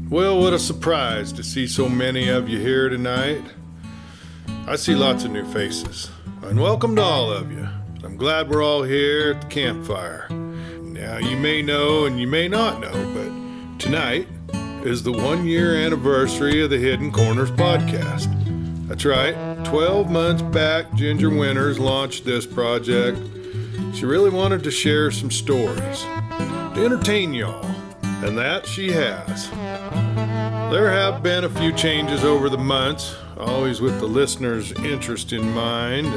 Well, what a surprise to see so many of you here tonight. I see lots of new faces, and welcome to all of you. I'm glad we're all here at the Campfire. Now, you may know and you may not know, but tonight is the 1-year anniversary of the Hidden Corners podcast. That's right, 12 months back, Ginger Winters launched this project. She really wanted to share some stories to entertain y'all, and that she has. There have been a few changes over the months, always with the listener's interest in mind,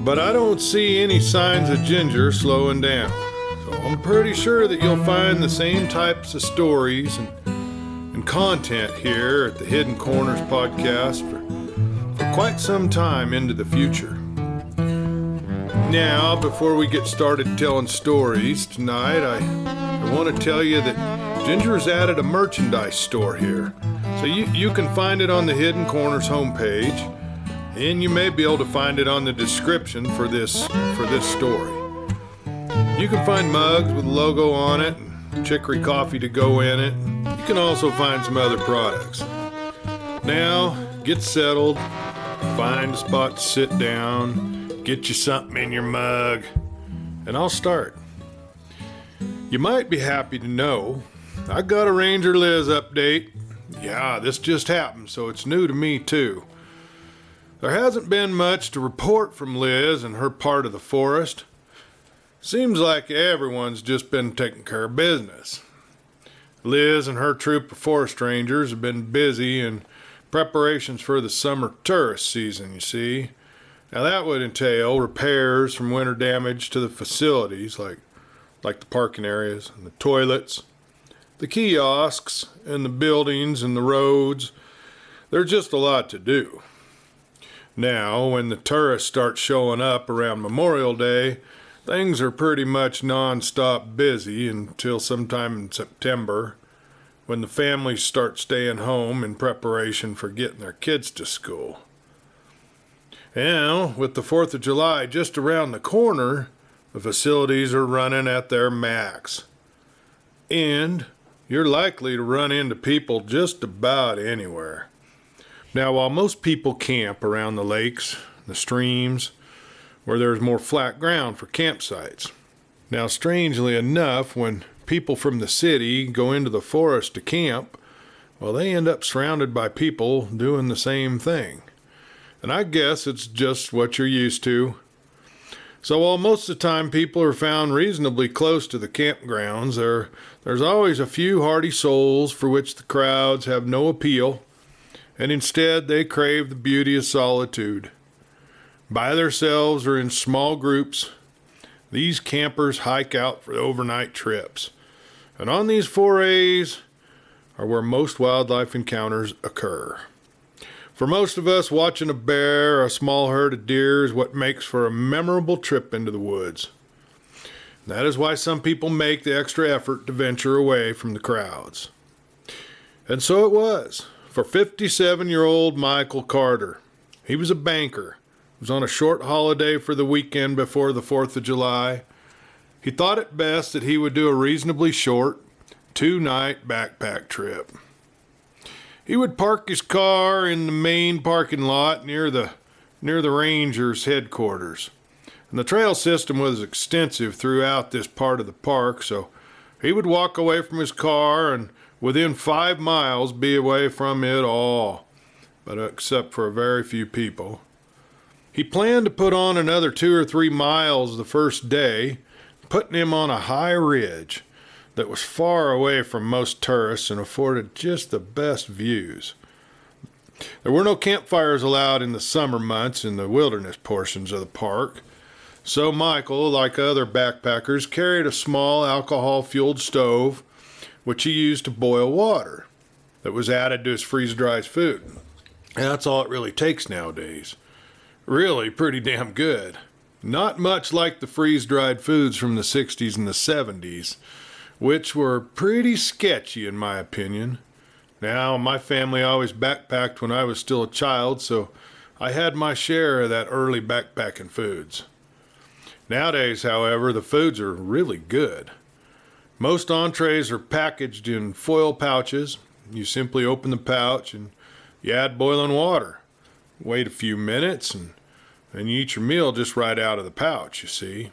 but I don't see any signs of Ginger slowing down. So I'm pretty sure that you'll find the same types of stories and content here at the Hidden Corners podcast for quite some time into the future. Now, before we get started telling stories tonight, I want to tell you that Ginger's added a merchandise store here. So you can find it on the Hidden Corners homepage, and you may be able to find it on the description for this story. You can find mugs with a logo on it, and chicory coffee to go in it. You can also find some other products. Now, get settled, find a spot to sit down, get you something in your mug, and I'll start. You might be happy to know I got a Ranger Liz update. Yeah, this just happened, so it's new to me too. There hasn't been much to report from Liz and her part of the forest. Seems like everyone's just been taking care of business. Liz and her troop of forest rangers have been busy in preparations for the summer tourist season, you see. Now that would entail repairs from winter damage to the facilities like the parking areas and the toilets, the kiosks and the buildings and the roads. There's just a lot to do. Now, when the tourists start showing up around Memorial Day, things are pretty much non-stop busy until sometime in September, when the families start staying home in preparation for getting their kids to school. Now, with the 4th of July just around the corner, the facilities are running at their max. And you're likely to run into people just about anywhere. Now, while most people camp around the lakes, the streams, where there's more flat ground for campsites. Now, strangely enough, when people from the city go into the forest to camp, well, they end up surrounded by people doing the same thing. And I guess it's just what you're used to. So while most of the time people are found reasonably close to the campgrounds, there's always a few hardy souls for which the crowds have no appeal, and instead they crave the beauty of solitude. By themselves or in small groups, these campers hike out for overnight trips. And on these forays are where most wildlife encounters occur. For most of us, watching a bear or a small herd of deer is what makes for a memorable trip into the woods. That is why some people make the extra effort to venture away from the crowds. And so it was for 57-year-old Michael Carter. He was a banker. He was on a short holiday for the weekend before the 4th of July. He thought it best that he would do a reasonably short 2-night backpack trip. He would park his car in the main parking lot near the Rangers' headquarters. And the trail system was extensive throughout this part of the park, so he would walk away from his car and within 5 miles be away from it all, but except for a very few people. He planned to put on another 2 or 3 miles the first day, putting him on a high ridge that was far away from most tourists and afforded just the best views. There were no campfires allowed in the summer months in the wilderness portions of the park, so Michael, like other backpackers, carried a small alcohol-fueled stove, which he used to boil water that was added to his freeze-dried food. And that's all it really takes nowadays. Really pretty damn good. Not much like the freeze-dried foods from the 60s and the 70s, which were pretty sketchy in my opinion. Now, my family always backpacked when I was still a child, so I had my share of that early backpacking foods. Nowadays, however, the foods are really good. Most entrees are packaged in foil pouches, You simply open the pouch and you add boiling water. Wait a few minutes and you eat your meal just right out of the pouch, you see.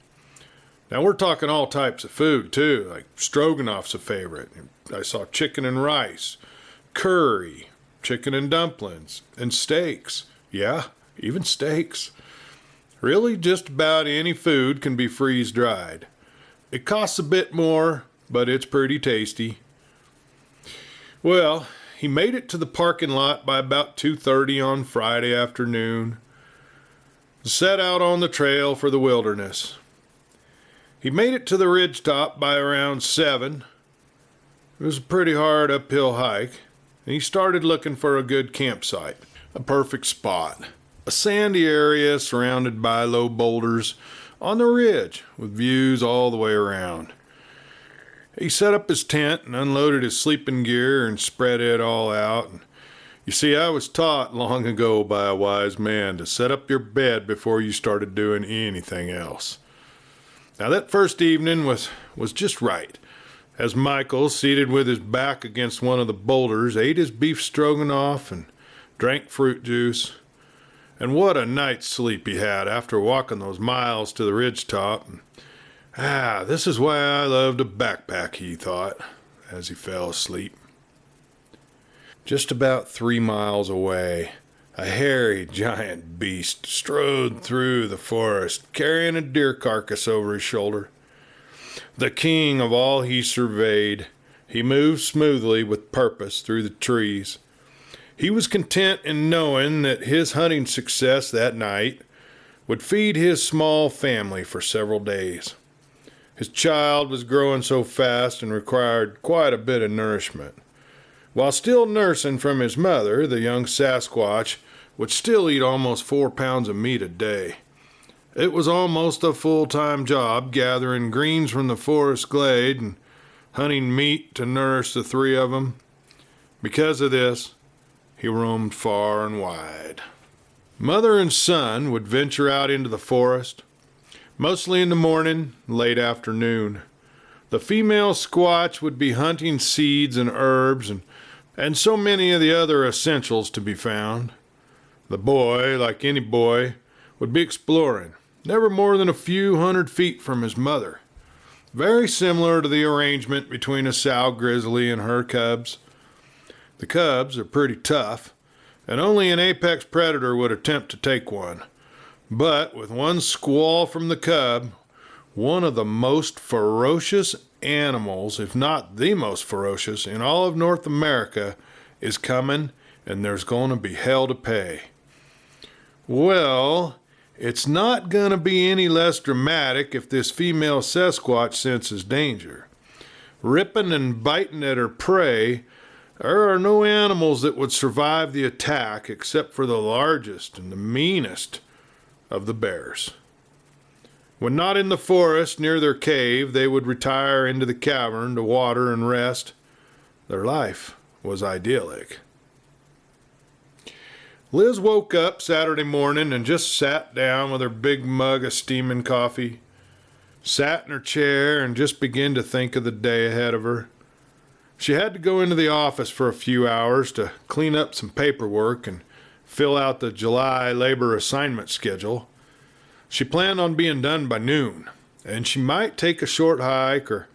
Now we're talking all types of food too, like stroganoff's a favorite. I saw chicken and rice, curry, chicken and dumplings, and steaks. Yeah, even steaks. Really, just about any food can be freeze-dried. It costs a bit more, but it's pretty tasty. Well, he made it to the parking lot by about 2:30 on Friday afternoon. Set out on the trail for the wilderness. He made it to the ridgetop by around 7. It was a pretty hard uphill hike, and he started looking for a good campsite, a perfect spot. A sandy area surrounded by low boulders on the ridge with views all the way around. He set up his tent and unloaded his sleeping gear and spread it all out. You see, I was taught long ago by a wise man to set up your bed before you started doing anything else. Now that first evening was just right, as Michael, seated with his back against one of the boulders, ate his beef stroganoff and drank fruit juice. And what a night's sleep he had after walking those miles to the ridgetop. This is why I love to backpack, he thought, as he fell asleep. Just about 3 miles away, a hairy giant beast strode through the forest, carrying a deer carcass over his shoulder. The king of all he surveyed, he moved smoothly with purpose through the trees. He was content in knowing that his hunting success that night would feed his small family for several days. His child was growing so fast and required quite a bit of nourishment. While still nursing from his mother, the young Sasquatch would still eat almost 4 pounds of meat a day. It was almost a full-time job gathering greens from the forest glade and hunting meat to nourish the 3 of them. Because of this, he roamed far and wide. Mother and son would venture out into the forest, mostly in the morning, late afternoon. The female Squatch would be hunting seeds and herbs and so many of the other essentials to be found. The boy, like any boy, would be exploring, never more than a few 100 feet from his mother. Very similar to the arrangement between a sow grizzly and her cubs. The cubs are pretty tough, and only an apex predator would attempt to take one. But with one squall from the cub, one of the most ferocious animals, if not the most ferocious, in all of North America is coming, and there's going to be hell to pay. Well, it's not going to be any less dramatic if this female Sasquatch senses danger. Ripping and biting at her prey, there are no animals that would survive the attack except for the largest and the meanest of the bears. When not in the forest near their cave, they would retire into the cavern to water and rest. Their life was idyllic. Liz woke up Saturday morning and just sat down with her big mug of steaming coffee, sat in her chair and just began to think of the day ahead of her. She had to go into the office for a few hours to clean up some paperwork and fill out the July labor assignment schedule. She planned on being done by noon, and she might take a short hike, or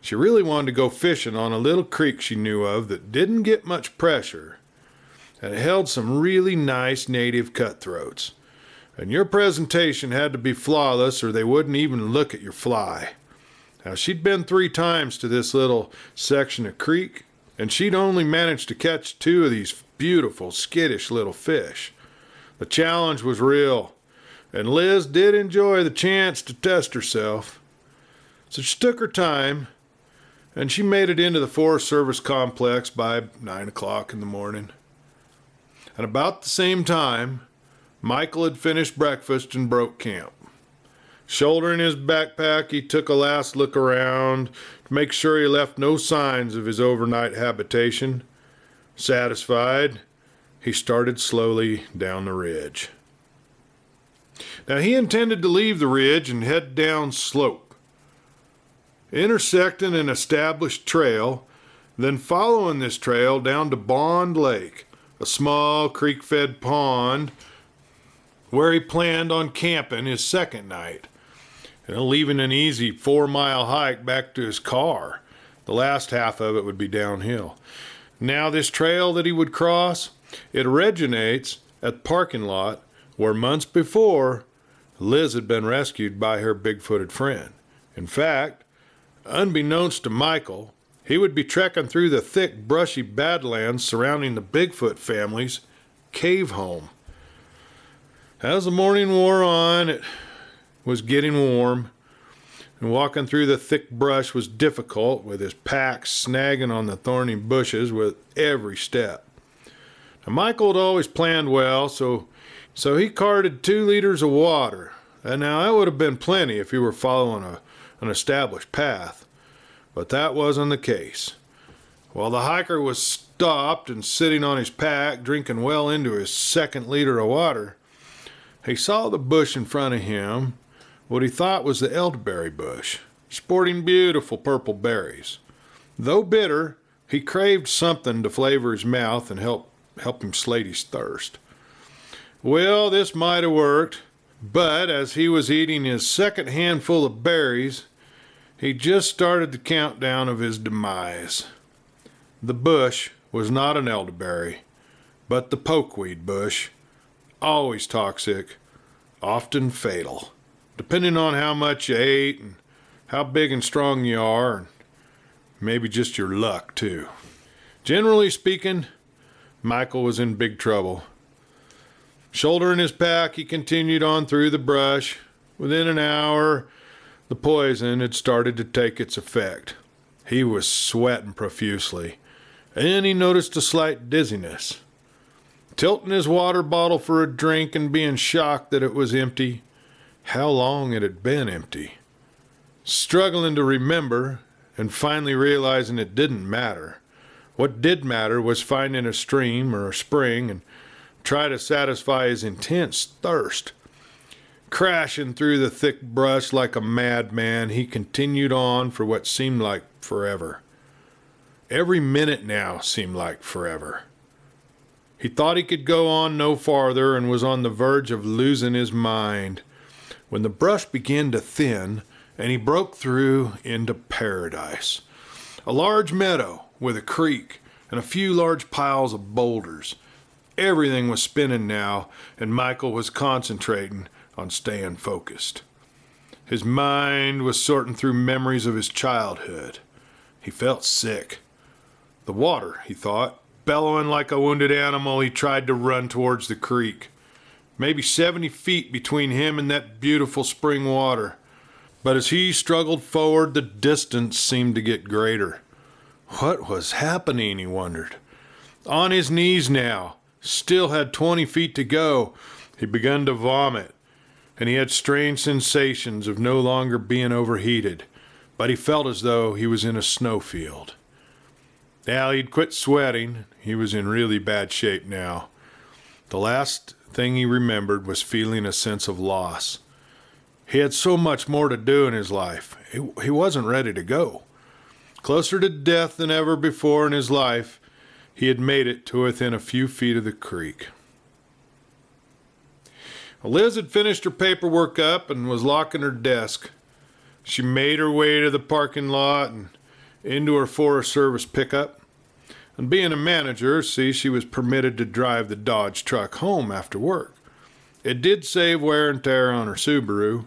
she really wanted to go fishing on a little creek she knew of that didn't get much pressure, and it held some really nice native cutthroats. And your presentation had to be flawless or they wouldn't even look at your fly. Now, she'd been 3 times to this little section of creek, and she'd only managed to catch 2 of these beautiful, skittish little fish. The challenge was real, and Liz did enjoy the chance to test herself. So she took her time, and she made it into the Forest Service complex by 9 o'clock in the morning. At about the same time, Michael had finished breakfast and broke camp. Shouldering his backpack, he took a last look around to make sure he left no signs of his overnight habitation. Satisfied, he started slowly down the ridge. Now, he intended to leave the ridge and head down slope. Intersecting an established trail, then following this trail down to Bond Lake, a small creek-fed pond where he planned on camping his second night, and leaving an easy 4-mile hike back to his car. The last half of it would be downhill. Now this trail that he would cross, it originates at the parking lot where months before Liz had been rescued by her big-footed friend. In fact, unbeknownst to Michael, he would be trekking through the thick, brushy badlands surrounding the Bigfoot family's cave home. As the morning wore on, it was getting warm, and walking through the thick brush was difficult, with his pack snagging on the thorny bushes with every step. Now, Michael had always planned well, so he carted 2 liters of water. And now that would have been plenty if he were following an established path, but that wasn't the case. While the hiker was stopped and sitting on his pack, drinking well into his 2nd liter of water, he saw the bush in front of him, what he thought was the elderberry bush, sporting beautiful purple berries. Though bitter, he craved something to flavor his mouth and help him slake his thirst. Well, this might have worked, but as he was eating his 2nd handful of berries, he just started the countdown of his demise. The bush was not an elderberry, but the pokeweed bush, always toxic, often fatal, depending on how much you ate and how big and strong you are, and maybe just your luck, too. Generally speaking, Michael was in big trouble. Shouldering his pack, he continued on through the brush. Within an hour, the poison had started to take its effect. He was sweating profusely, and he noticed a slight dizziness. Tilting his water bottle for a drink and being shocked that it was empty. How long it had been empty. Struggling to remember, and finally realizing it didn't matter. What did matter was finding a stream or a spring and try to satisfy his intense thirst. Crashing through the thick brush like a madman, he continued on for what seemed like forever. Every minute now seemed like forever. He thought he could go on no farther and was on the verge of losing his mind when the brush began to thin and he broke through into paradise. A large meadow with a creek and a few large piles of boulders. Everything was spinning now, and Michael was concentrating on staying focused. His mind was sorting through memories of his childhood. He felt sick. The water, he thought. Bellowing like a wounded animal, he tried to run towards the creek. Maybe 70 feet between him and that beautiful spring water. But as he struggled forward, the distance seemed to get greater. What was happening, he wondered. On his knees now, still had 20 feet to go, he began to vomit, and he had strange sensations of no longer being overheated, but he felt as though he was in a snowfield. Now he'd quit sweating. He was in really bad shape now. The last thing he remembered was feeling a sense of loss. He had so much more to do in his life. He wasn't ready to go. Closer to death than ever before in his life, he had made it to within a few feet of the creek. Liz had finished her paperwork up and was locking her desk. She made her way to the parking lot and into her Forest Service pickup. And being a manager, she was permitted to drive the Dodge truck home after work. It did save wear and tear on her Subaru.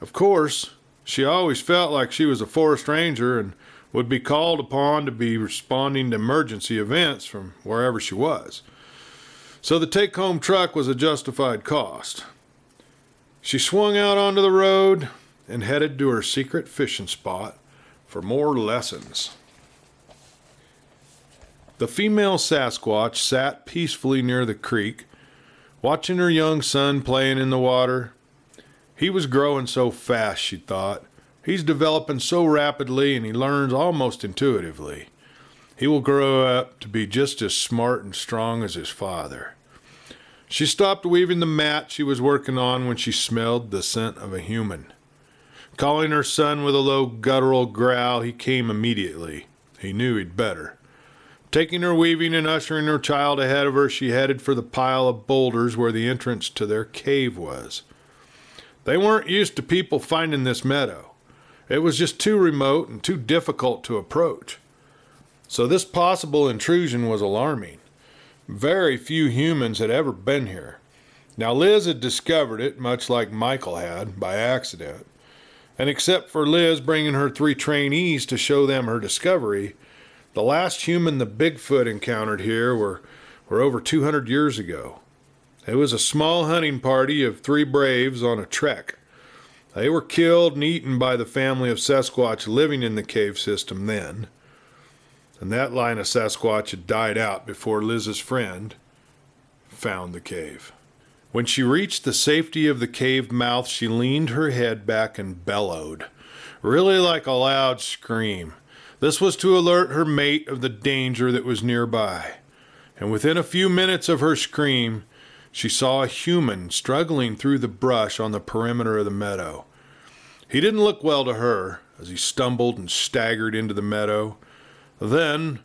Of course, she always felt like she was a forest ranger and would be called upon to be responding to emergency events from wherever she was. So the take-home truck was a justified cost. She swung out onto the road and headed to her secret fishing spot for more lessons. The female Sasquatch sat peacefully near the creek, watching her young son playing in the water. He was growing so fast, she thought. He's developing so rapidly, and he learns almost intuitively. He will grow up to be just as smart and strong as his father. She stopped weaving the mat she was working on when she smelled the scent of a human. Calling her son with a low guttural growl, he came immediately. he knew he'd better. Taking her weaving and ushering her child ahead of her, she headed for the pile of boulders where the entrance to their cave was. They weren't used to people finding this meadow. It was just too remote and too difficult to approach. So this possible intrusion was alarming. Very few humans had ever been here. Now Liz had discovered it, much like Michael had, by accident. And except for Liz bringing her 3 trainees to show them her discovery, the last human the Bigfoot encountered here were over 200 years ago. It was a small hunting party of 3 braves on a trek. They were killed and eaten by the family of Sasquatch living in the cave system then. And that line of Sasquatch had died out before Liz's friend found the cave. When she reached the safety of the cave mouth, she leaned her head back and bellowed, really like a loud scream. This was to alert her mate of the danger that was nearby. And within a few minutes of her scream, she saw a human struggling through the brush on the perimeter of the meadow. He didn't look well to her as he stumbled and staggered into the meadow. Then,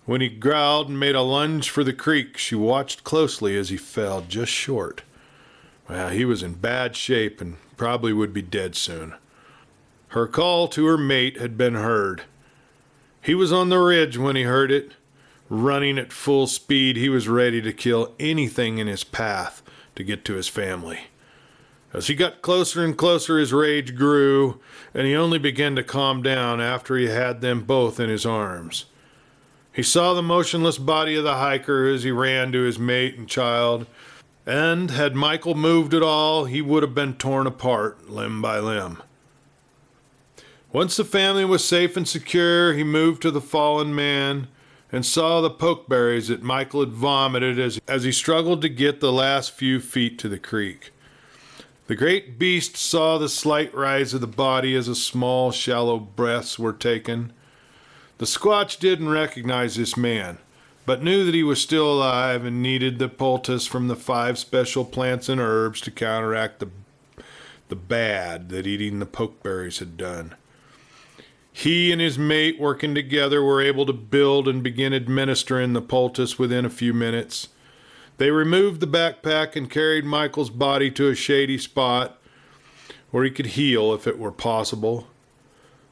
when he growled and made a lunge for the creek, she watched closely as he fell just short. Well, he was in bad shape and probably would be dead soon. Her call to her mate had been heard. He was on the ridge when he heard it. Running at full speed, he was ready to kill anything in his path to get to his family. As he got closer and closer, his rage grew, and he only began to calm down after he had them both in his arms. He saw the motionless body of the hiker as he ran to his mate and child, and had Michael moved at all, he would have been torn apart limb by limb. Once the family was safe and secure, he moved to the fallen man and saw the pokeberries that Michael had vomited as he struggled to get the last few feet to the creek. The great beast saw the slight rise of the body as a small, shallow breaths were taken. The Squatch didn't recognize this man, but knew that he was still alive and needed the poultice from the 5 special plants and herbs to counteract the bad that eating the pokeberries had done. He and his mate, working together, were able to build and begin administering the poultice within a few minutes. They removed the backpack and carried Michael's body to a shady spot where he could heal if it were possible.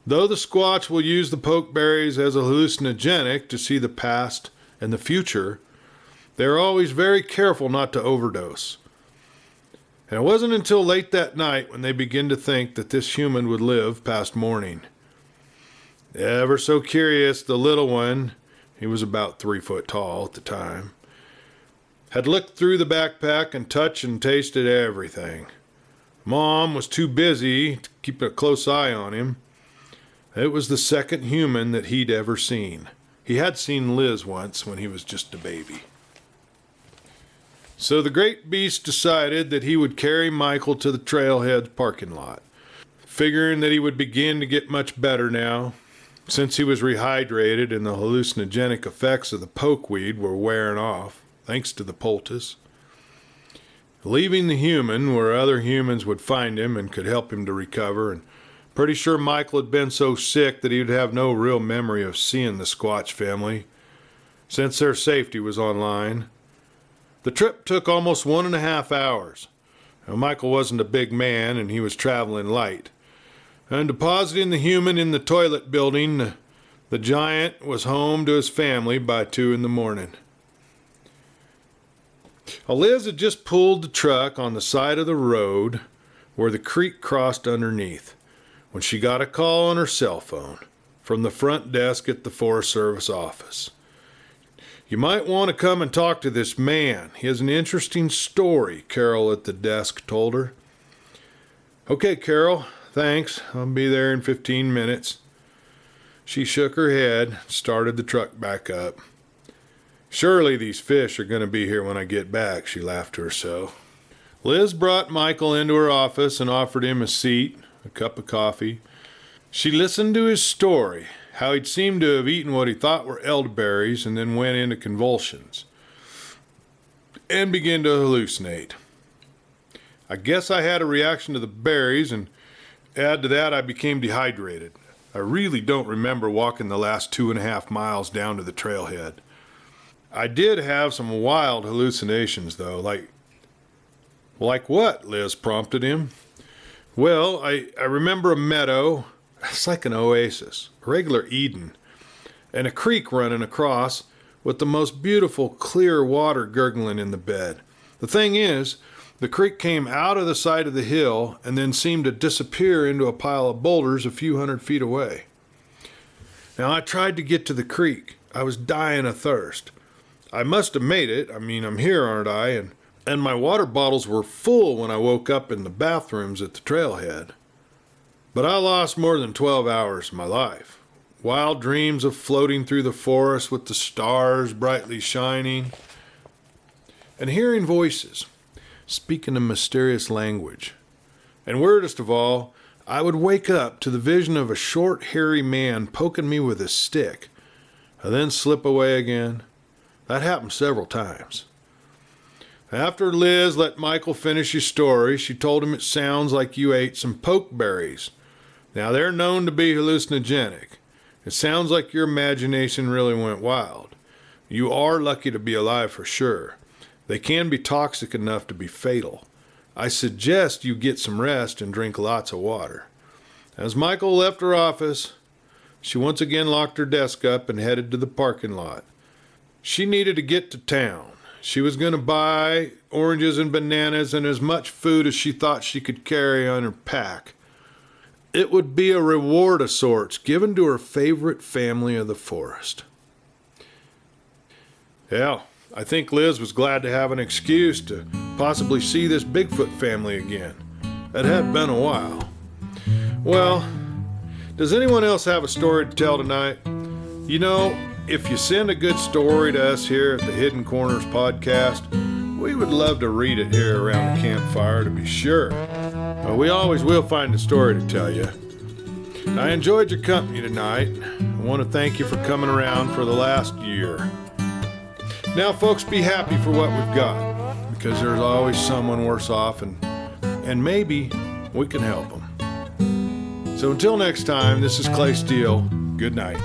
Though the Squatch will use the pokeberries as a hallucinogenic to see the past and the future, they are always very careful not to overdose. And it wasn't until late that night when they began to think that this human would live past morning. Ever so curious, the little one, he was about 3 foot tall at the time, had looked through the backpack and touched and tasted everything. Mom was too busy to keep a close eye on him. It was the second human that he'd ever seen. He had seen Liz once when he was just a baby. So the great beast decided that he would carry Michael to the trailhead parking lot, figuring that he would begin to get much better now, since he was rehydrated and the hallucinogenic effects of the pokeweed were wearing off, thanks to the poultice. Leaving the human where other humans would find him and could help him to recover, and pretty sure Michael had been so sick that he would have no real memory of seeing the Squatch family, since their safety was on line. The trip took almost 1.5 hours. Now, Michael wasn't a big man and he was traveling light. And depositing the human in the toilet building, the giant was home to his family by 2 a.m. Liz had just pulled the truck on the side of the road where the creek crossed underneath when she got a call on her cell phone from the front desk at the Forest Service office. "You might want to come and talk to this man. He has an interesting story," Carol at the desk told her. "Okay, Carol. Thanks. I'll be there in 15 minutes. She shook her head, started the truck back up. "Surely these fish are going to be here when I get back," she laughed to herself. Liz brought Michael into her office and offered him a seat, a cup of coffee. She listened to his story, how he'd seemed to have eaten what he thought were elderberries and then went into convulsions and began to hallucinate. "I guess I had a reaction to the berries, and add to that I became dehydrated. I really don't remember walking the last 2.5 miles down to the trailhead. I did have some wild hallucinations, though, Like what? Liz prompted him. Well, I remember a meadow. It's like an oasis, a regular Eden, and a creek running across with the most beautiful clear water gurgling in the bed. The thing is, the creek came out of the side of the hill and then seemed to disappear into a pile of boulders a few hundred feet away. Now, I tried to get to the creek. I was dying of thirst. I must have made it. I mean, I'm here, aren't I? And my water bottles were full when I woke up in the bathrooms at the trailhead. But I lost more than 12 hours of my life. Wild dreams of floating through the forest with the stars brightly shining, and hearing voices speaking a mysterious language. And weirdest of all, I would wake up to the vision of a short, hairy man poking me with a stick, and then slip away again. That happened several times. After Liz let Michael finish his story, she told him it sounds like you ate some pokeberries. Now, they're known to be hallucinogenic. It sounds like your imagination really went wild. You are lucky to be alive for sure. They can be toxic enough to be fatal. I suggest you get some rest and drink lots of water. As Michael left her office, she once again locked her desk up and headed to the parking lot. She needed to get to town. She was going to buy oranges and bananas and as much food as she thought she could carry on her pack. It would be a reward of sorts given to her favorite family of the forest. Yeah, I think Liz was glad to have an excuse to possibly see this Bigfoot family again. It had been a while. Well, does anyone else have a story to tell tonight? You know, if you send a good story to us here at the Hidden Corners podcast, we would love to read it here around the campfire, to be sure. But we always will find a story to tell you. I enjoyed your company tonight. I want to thank you for coming around for the last year. Now, folks, be happy for what we've got, because there's always someone worse off, and maybe we can help them. So until next time, this is Clay Steele. Good night.